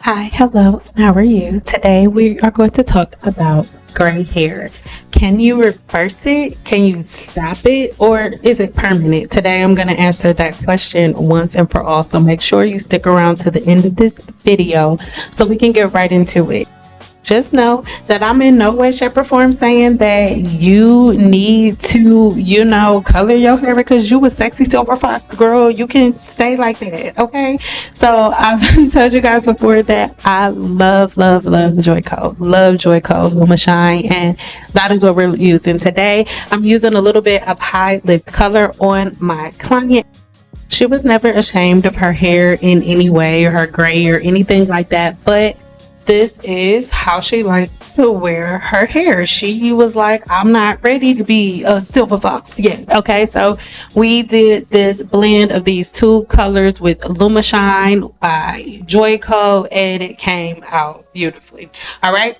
Hi, hello, how are you? Today we are going to talk about gray hair. Can you reverse it? Can you stop it? Or is it permanent? Today I'm going to answer that question once and for all. So make sure you stick around to the end of this video so we can get right into it. Just know that I'm in no way, shape, or form saying that you need to, color your hair because you a sexy silver fox girl. You can stay like that, okay? So I've told you guys before that I love, love, love Joico. Love Joico Luma Shine, and that is what we're using today. I'm using a little bit of high lip color on my client. She was never ashamed of her hair in any way, or her gray or anything like that, but this is how she likes to wear her hair. She was like, I'm not ready to be a silver fox yet. Okay, so we did this blend of these two colors with Luma Shine by Joico, and it came out beautifully. All right.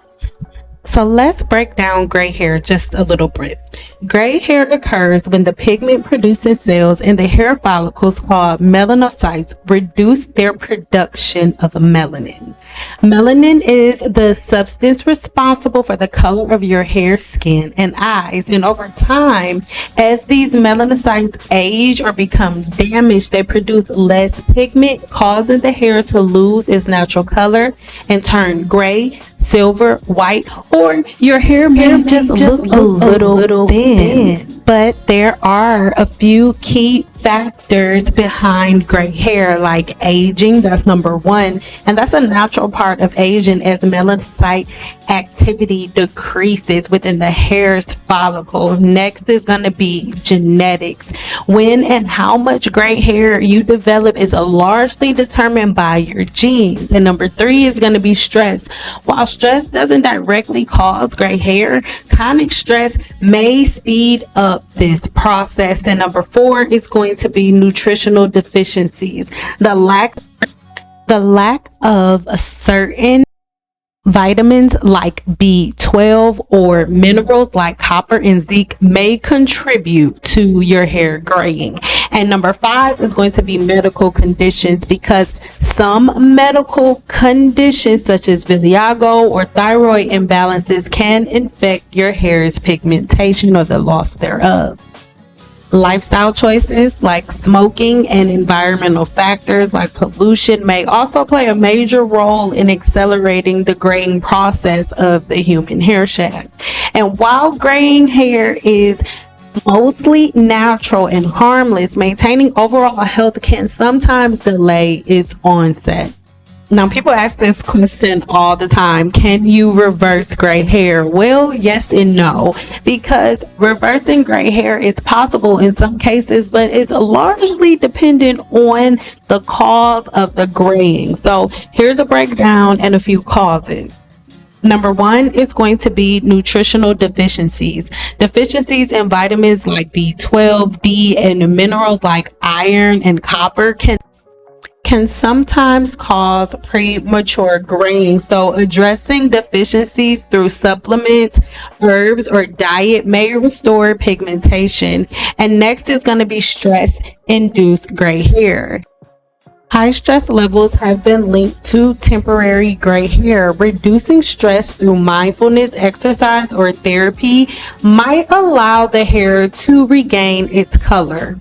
So let's break down gray hair just a little bit. Gray hair occurs when the pigment producing cells in the hair follicles called melanocytes reduce their production of melanin. Melanin is the substance responsible for the color of your hair, skin, and eyes. And over time, as these melanocytes age or become damaged, they produce less pigment, causing the hair to lose its natural color and turn gray, silver, white, or your hair may just look a little thin. But there are a few key factors behind gray hair, like aging. That's number one, and that's a natural part of aging as melanocyte activity decreases within the hair's follicle. Next is going to be genetics. When and how much gray hair you develop is largely determined by your genes. And number three is going to be stress. While stress doesn't directly cause gray hair, chronic stress may speed up this process. And number four is going to be nutritional deficiencies. The lack of a certain vitamins like B12 or minerals like copper and zinc may contribute to your hair graying. And number five is going to be medical conditions, because some medical conditions such as vitiligo or thyroid imbalances can affect your hair's pigmentation or the loss thereof. Lifestyle choices like smoking and environmental factors like pollution may also play a major role in accelerating the graying process of the human hair shaft. And while graying hair is mostly natural and harmless, maintaining overall health can sometimes delay its onset. Now, people ask this question all the time. Can you reverse gray hair? Well, yes and no, because reversing gray hair is possible in some cases, but it's largely dependent on the cause of the graying. So here's a breakdown and a few causes. Number one is going to be nutritional deficiencies. Deficiencies in vitamins like B12, D, and minerals like iron and copper can sometimes cause premature graying. So addressing deficiencies through supplements, herbs, or diet may restore pigmentation. And next is going to be stress-induced gray hair. High stress levels have been linked to temporary gray hair. Reducing stress through mindfulness, exercise, or therapy might allow the hair to regain its color.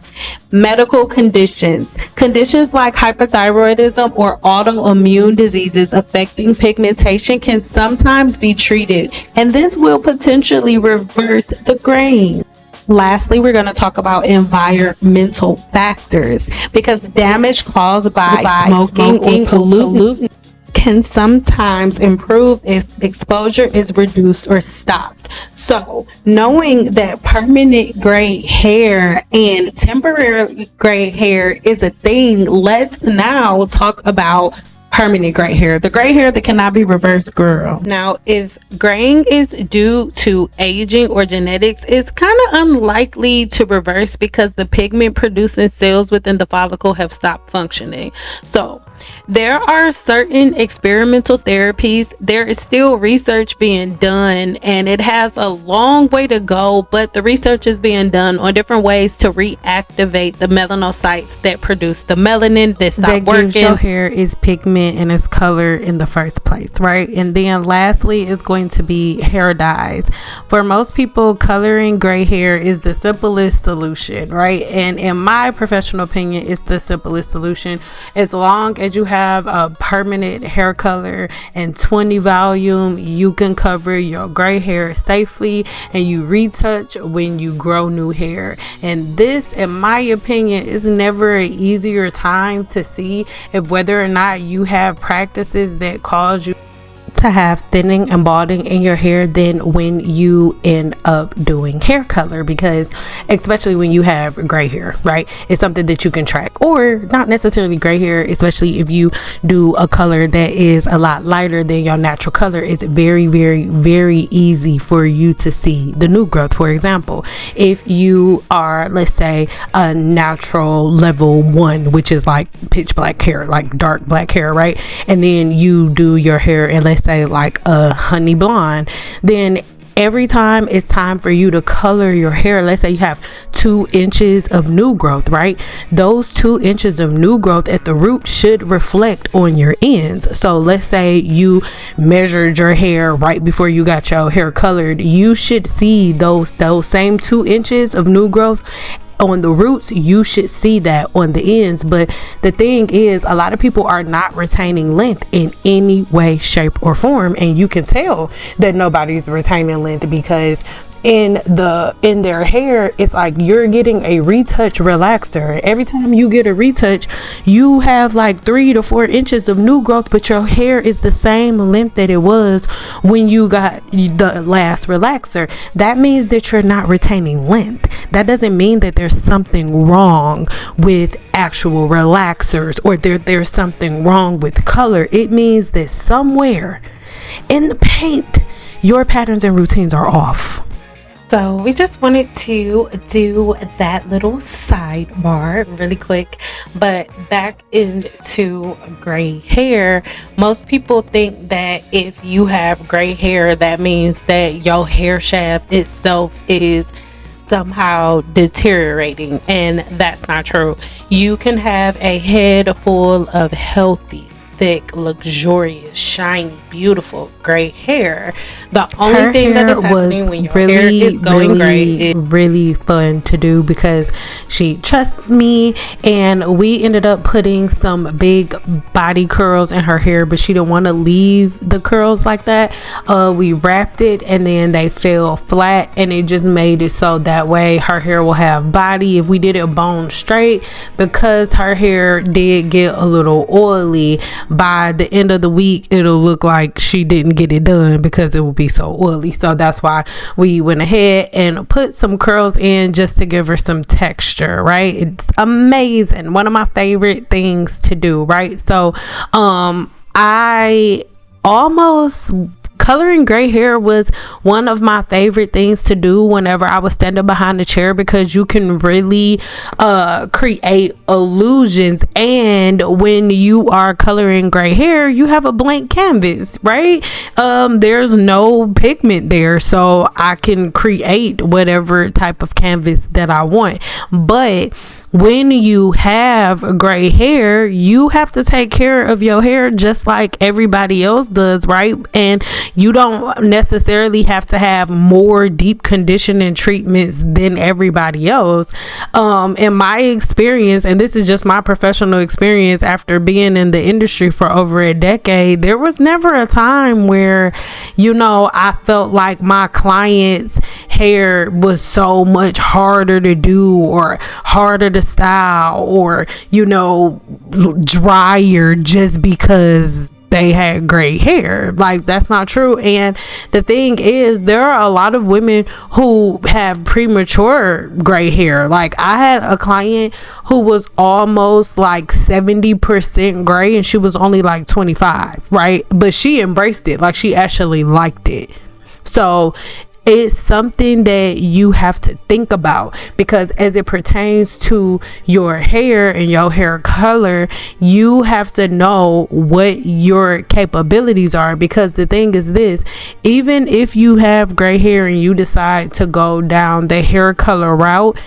Medical conditions. Conditions like hyperthyroidism or autoimmune diseases affecting pigmentation can sometimes be treated, and this will potentially reverse the graying. Lastly, we're going to talk about environmental factors, because damage caused by smoking or pollutants can sometimes improve if exposure is reduced or stopped. So, knowing that permanent gray hair and temporary gray hair is a thing, let's now talk about permanent gray hair, the gray hair that cannot be reversed, girl. Now, if graying is due to aging or genetics, it's kind of unlikely to reverse because the pigment producing cells within the follicle have stopped functioning. So there are certain experimental therapies. There is still research being done, and it has a long way to go, but the research is being done on different ways to reactivate the melanocytes that produce the melanin that stop working. Gives your hair its pigment pigment and its color in the first place, right? And then lastly is going to be hair dyes. For most people, coloring gray hair is the simplest solution, right? And in my professional opinion, it's the simplest solution. As long as you have a permanent hair color and 20 volume, you can cover your gray hair safely, and you retouch when you grow new hair. And this, in my opinion, is never an easier time to see if whether or not you have practices that cause you to have thinning and balding in your hair than when you end up doing hair color, because especially when you have gray hair, right, it's something that you can track. Or not necessarily gray hair, especially if you do a color that is a lot lighter than your natural color, it's very, very, very easy for you to see the new growth. For example, if you are, let's say, a natural level 1, which is like pitch black hair, like dark black hair, right, and then you do your hair and let's say like a honey blonde, then every time it's time for you to color your hair, let's say you have 2 inches of new growth, right, those 2 inches of new growth at the root should reflect on your ends. So let's say you measured your hair right before you got your hair colored, you should see those same 2 inches of new growth on the roots. You should see that on the ends. But the thing is, a lot of people are not retaining length in any way, shape, or form, and you can tell that nobody's retaining length because in their hair, it's like you're getting a retouch relaxer. Every time you get a retouch, you have like 3 to 4 inches of new growth, but your hair is the same length that it was when you got the last relaxer. That means that you're not retaining length. That doesn't mean that there's something wrong with actual relaxers or there's something wrong with color. It means that somewhere in the paint, your patterns and routines are off. So we just wanted to do that little sidebar really quick. But back into gray hair, most people think that if you have gray hair, that means that your hair shaft itself is somehow deteriorating, and that's not true. You can have a head full of healthy, thick, luxurious, shiny, beautiful gray hair. The only thing that is happening when your hair is going gray is really fun to do because she trusts me, and we ended up putting some big body curls in her hair, but she didn't want to leave the curls like that. We wrapped it and then they fell flat, and it just made it so that way her hair will have body. If we did it bone straight, because her hair did get a little oily, by the end of the week it'll look like she didn't get it done because it will be so oily. So that's why we went ahead and put some curls in just to give her some texture, right? It's amazing. One of my favorite things to do, right? So I almost coloring gray hair was one of my favorite things to do whenever I was standing behind the chair, because you can really create illusions. And when you are coloring gray hair, you have a blank canvas, right? There's no pigment there, so I can create whatever type of canvas that I want. But when you have gray hair, you have to take care of your hair just like everybody else does, right? And you don't necessarily have to have more deep conditioning treatments than everybody else. In my experience, and this is just my professional experience after being in the industry for over a decade, there was never a time where, I felt like my clients' hair was so much harder to do or harder to style or drier just because they had gray hair. Like, that's not true. And the thing is, there are a lot of women who have premature gray hair. Like, I had a client who was almost like 70% gray and she was only like 25, right? But she embraced it. Like, she actually liked it. So it's something that you have to think about, because as it pertains to your hair and your hair color, you have to know what your capabilities are. Because the thing is this, even if you have gray hair and you decide to go down the hair color route,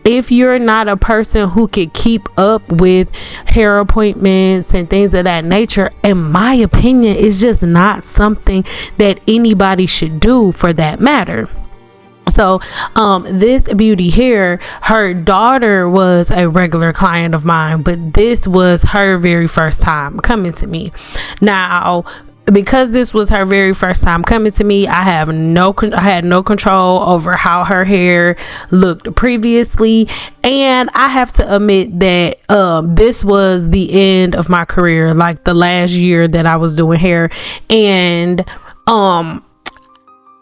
if you're not a person who could keep up with hair appointments and things of that nature, in my opinion, it's just not something that anybody should do, for that matter. So this beauty here, her daughter was a regular client of mine, but this was her very first time coming to me. Now, because this was her very first time coming to me, I had no control over how her hair looked previously, and I have to admit that this was the end of my career, like the last year that I was doing hair. And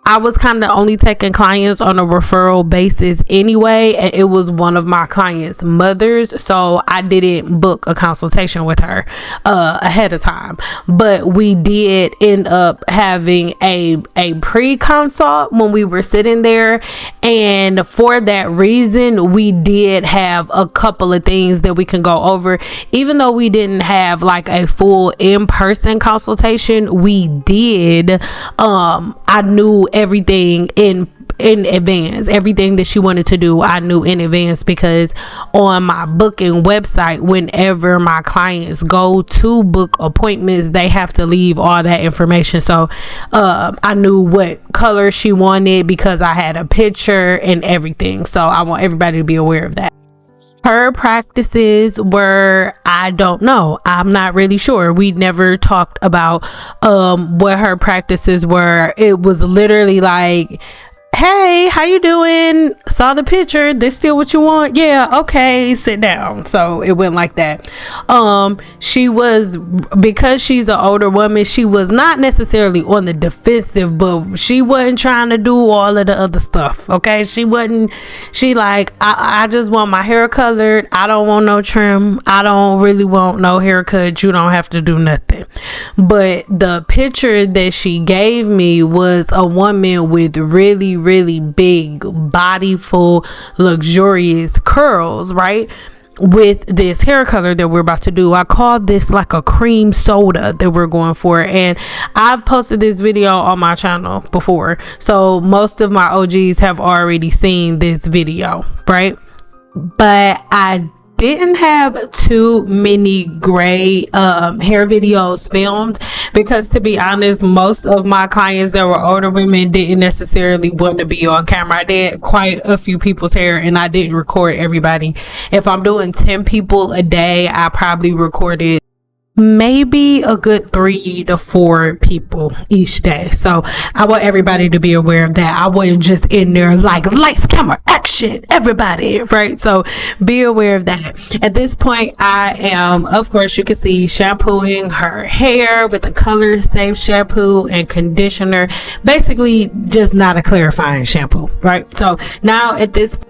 I was kind of only taking clients on a referral basis anyway, and it was one of my clients' mothers, so I didn't book a consultation with her ahead of time. But we did end up having a pre-consult when we were sitting there, and for that reason, we did have a couple of things that we can go over. Even though we didn't have like a full in-person consultation, we did. I knew everything in advance. Everything that she wanted to do, I knew in advance, because on my booking website, whenever my clients go to book appointments, they have to leave all that information. So I knew what color she wanted because I had a picture and everything. So I want everybody to be aware of that. Her practices were, I don't know, I'm not really sure. We never talked about what her practices were. It was literally like, hey, how you doing? Saw the picture. This still what you want? Yeah, okay, sit down. So it went like that. She was, because she's an older woman, she was not necessarily on the defensive, but she wasn't trying to do all of the other stuff. Okay, she like, I just want my hair colored. I don't want no trim. I don't really want no haircut. You don't have to do nothing. But the picture that she gave me was a woman with really big body, full luxurious curls, right, with this hair color that we're about to do. I call this like a cream soda that we're going for, and I've posted this video on my channel before, so most of my OGs have already seen this video, right? But I didn't have too many great hair videos filmed, because to be honest, most of my clients that were older women didn't necessarily want to be on camera. I did quite a few people's hair, and I didn't record everybody. If I'm doing 10 people a day, I probably recorded maybe a good 3 to 4 people each day. So I want everybody to be aware of that. I wasn't just in there like lights, camera, action, everybody, right? So be aware of that. At this point, I am, of course, you can see, shampooing her hair with a color safe shampoo and conditioner. Basically just not a clarifying shampoo, right? So now at this point,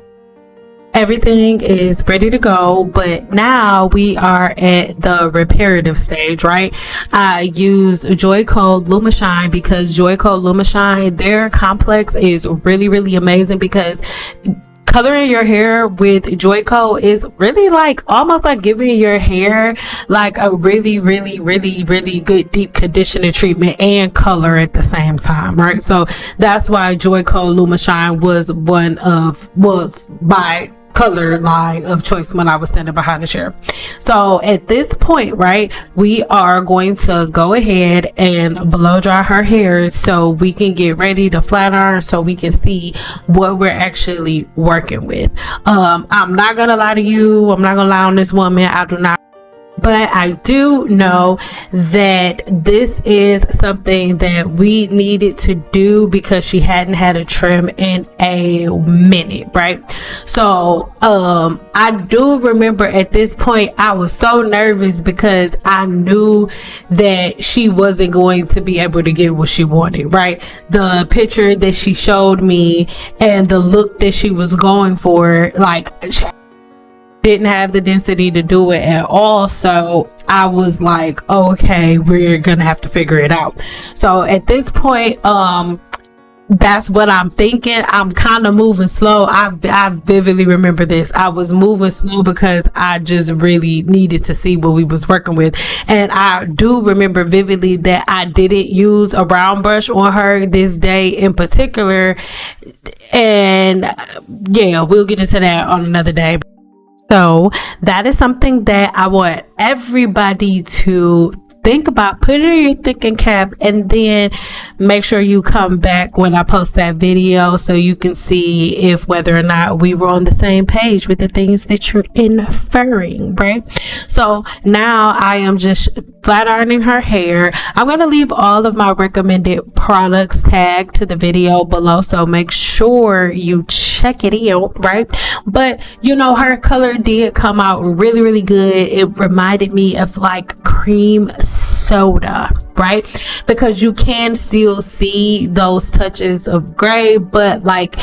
everything is ready to go, but now we are at the reparative stage, right? I use Joy Code Lumishine because Joy Code Lumishine, their complex is really amazing, because coloring your hair with Joy Code is really like almost like giving your hair like a really good deep conditioning treatment and color at the same time, right? So that's why Joy Code Lumishine was my color line of choice when I was standing behind the chair. So at this point, right, we are going to go ahead and blow dry her hair so we can get ready to flat iron, so we can see what we're actually working with. I'm not gonna lie to you, I'm not gonna lie on this woman, I do not. But I do know that this is something that we needed to do because she hadn't had a trim in a minute, right? So I do remember at this point I was so nervous because I knew that she wasn't going to be able to get what she wanted, right? The picture that she showed me and the look that she was going for, like, didn't have the density to do it at all. So I was like, okay, we're gonna have to figure it out. So at this point, That's what I'm thinking. I'm kind of moving slow. I vividly remember this. I was moving slow because I just really needed to see what we was working with. And I do remember vividly that I didn't use a brown brush on her this day in particular. And yeah, we'll get into that on another day. So that is something that I want everybody to think about. Put it in your thinking cap, and then make sure you come back when I post that video so you can see if whether or not we were on the same page with the things that you're inferring, right? So now I am just flat ironing her hair. I'm going to leave all of my recommended products tagged to the video below, so make sure you check it out, right? But you know, her color did come out really, really good. It reminded me of like cream soda, right? Because you can still see those touches of gray, but like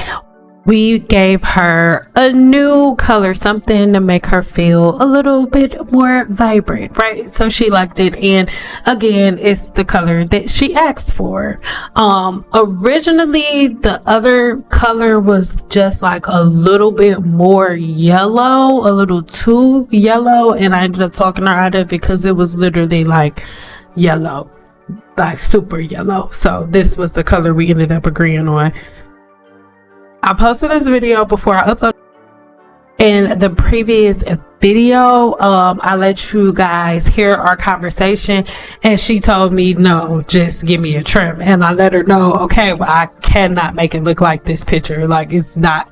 we gave her a new color, something to make her feel a little bit more vibrant, right? So she liked it, and again, it's the color that she asked for. Originally the other color was just like a little bit more yellow, a little too yellow, and I ended up talking her out of it because it was literally like yellow, like super yellow. So this was the color we ended up agreeing on. I posted this video before I uploaded. In the previous video, I let you guys hear our conversation, and she told me, no, just give me a trim. And I let her know, okay, well, I cannot make it look like this picture. Like, it's not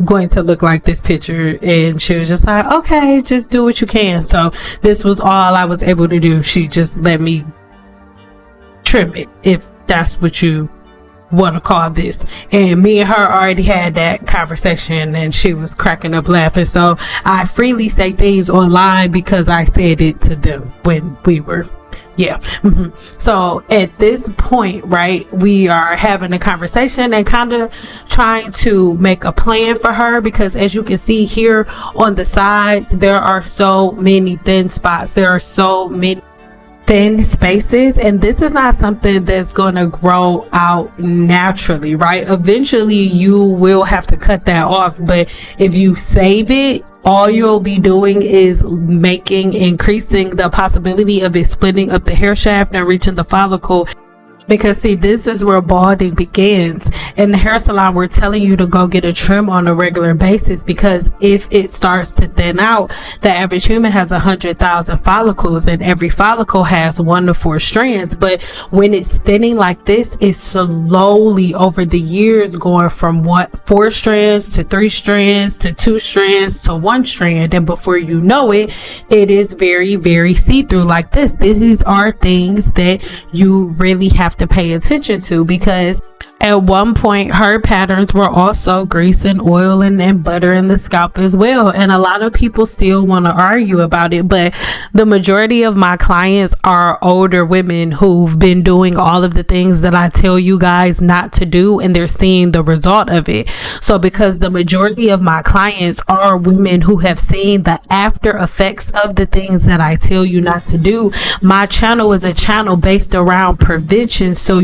going to look like this picture. And she was just like, okay, just do what you can. So this was all I was able to do. She just let me trim it, if that's what you want to call this. And me and her already had that conversation, and she was cracking up laughing. So I freely say things online because I said it to them when we were so at this point, right, we are having a conversation and kind of trying to make a plan for her, because as you can see here on the sides, there are so many thin spots, there are so many thin spaces, and this is not something that's going to grow out naturally, right? Eventually you will have to cut that off, but if you save it, all you'll be doing is increasing the possibility of it splitting up the hair shaft and reaching the follicle. Because see, this is where balding begins. In the hair salon, we're telling you to go get a trim on a regular basis, because if it starts to thin out, the average human has 100,000 follicles, and every follicle has 1 to 4 strands. But when it's thinning like this, it's slowly over the years going from 4 strands to 3 strands to 2 strands to 1 strand, and before you know it, it is very, very see-through like this. These are things that you really have to pay attention to, because at one point her patterns were also grease and oil and butter in the scalp as well, and a lot of people still want to argue about it, but the majority of my clients are older women who've been doing all of the things that I tell you guys not to do, and they're seeing the result of it. So because the majority of my clients are women who have seen the after effects of the things that I tell you not to do, my channel is a channel based around prevention, so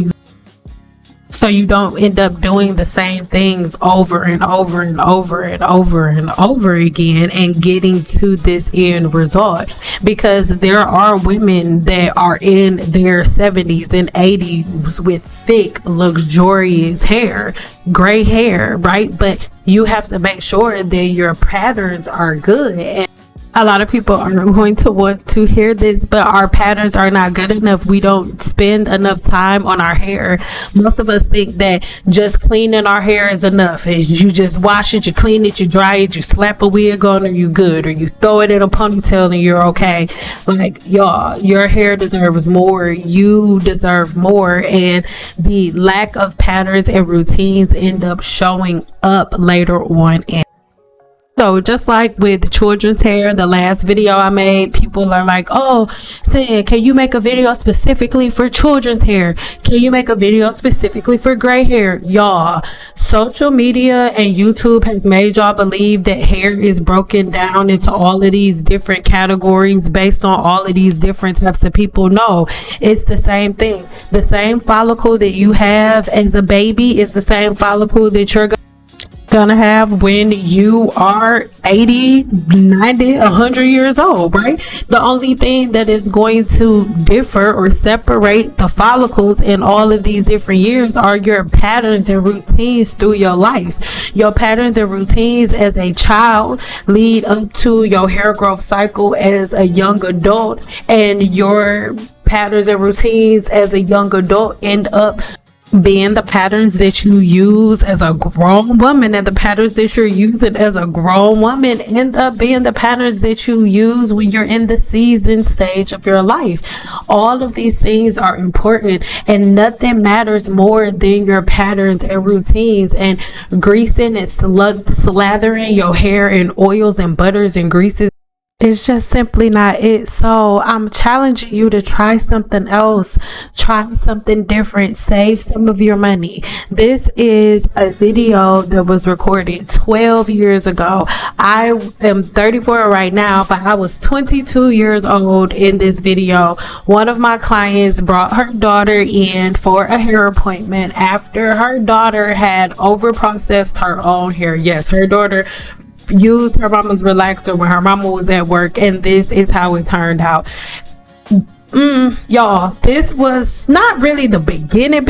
you don't end up doing the same things over and over and over and over and over again and getting to this end result. Because there are women that are in their 70s and 80s with thick, luxurious hair, gray hair, right? But you have to make sure that your patterns are good. And a lot of people aren't going to want to hear this, but our patterns are not good enough. We don't spend enough time on our hair. Most of us think that just cleaning our hair is enough. You just wash it, you clean it, you dry it, you slap a wig on, or you good, or you throw it in a ponytail and you're okay. Like, y'all, your hair deserves more. You deserve more, and the lack of patterns and routines end up showing up later on. So just like with children's hair, the last video I made, people are like, oh, Sid, can you make a video specifically for children's hair? Can you make a video specifically for gray hair? Y'all, social media and YouTube has made y'all believe that hair is broken down into all of these different categories based on all of these different types of people. No, it's the same thing. The same follicle that you have as a baby is the same follicle that you're gonna have when you are 80, 90, 100 years old, right? The only thing that is going to differ or separate the follicles in all of these different years are your patterns and routines through your life. Your patterns and routines as a child lead up to your hair growth cycle as a young adult, and your patterns and routines as a young adult end up being the patterns that you use as a grown woman, and the patterns that you're using as a grown woman end up being the patterns that you use when you're in the season stage of your life. All of these things are important, and nothing matters more than your patterns and routines. And greasing and slathering your hair in oils and butters and greases, it's just simply not it. So I'm challenging you to try something else. Try something different. Save some of your money. This is a video that was recorded 12 years ago. I am 34 right now, but I was 22 years old in this video. One of my clients brought her daughter in for a hair appointment after her daughter had overprocessed her own hair. Yes, her daughter used her mama's relaxer when her mama was at work, and this is how it turned out. Y'all, this was not really the beginning,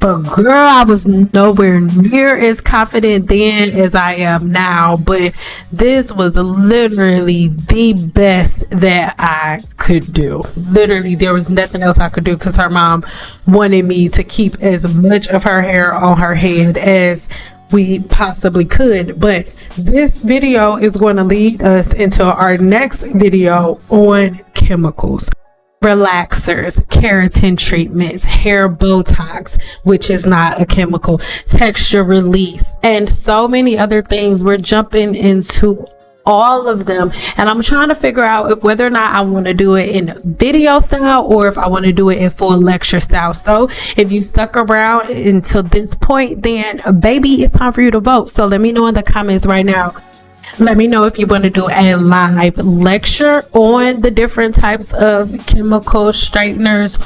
but girl, I was nowhere near as confident then as I am now. But this was literally the best that I could do. Literally, there was nothing else I could do, because her mom wanted me to keep as much of her hair on her head as we possibly could. But this video is going to lead us into our next video on chemicals, relaxers, keratin treatments, hair Botox, which is not a chemical, texture release, and so many other things. We're jumping into all of them, and I'm trying to figure out whether or not I want to do it in video style or if I want to do it in full lecture style. So if you stuck around until this point, then baby, it's time for you to vote. So let me know in the comments right now. Let me know if you want to do a live lecture on the different types of chemical straighteners,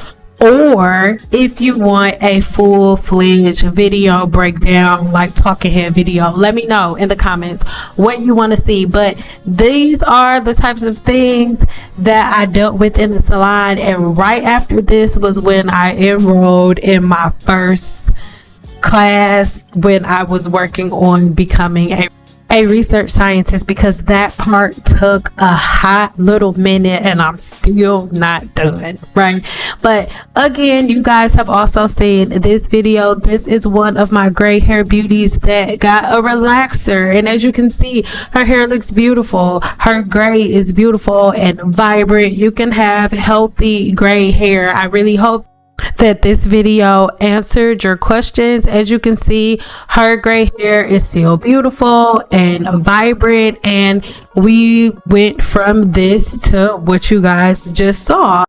or if you want a full-fledged video breakdown, like talking head video. Let me know in the comments what you want to see. But these are the types of things that I dealt with in the salon, and right after this was when I enrolled in my first class when I was working on becoming a research scientist, because that part took a hot little minute and I'm still not done, right? But again, you guys have also seen this video. This is one of my gray hair beauties that got a relaxer, and as you can see, her hair looks beautiful. Her gray is beautiful and vibrant. You can have healthy gray hair. I really hope that this video answered your questions. As you can see, her gray hair is still beautiful and vibrant, and we went from this to what you guys just saw.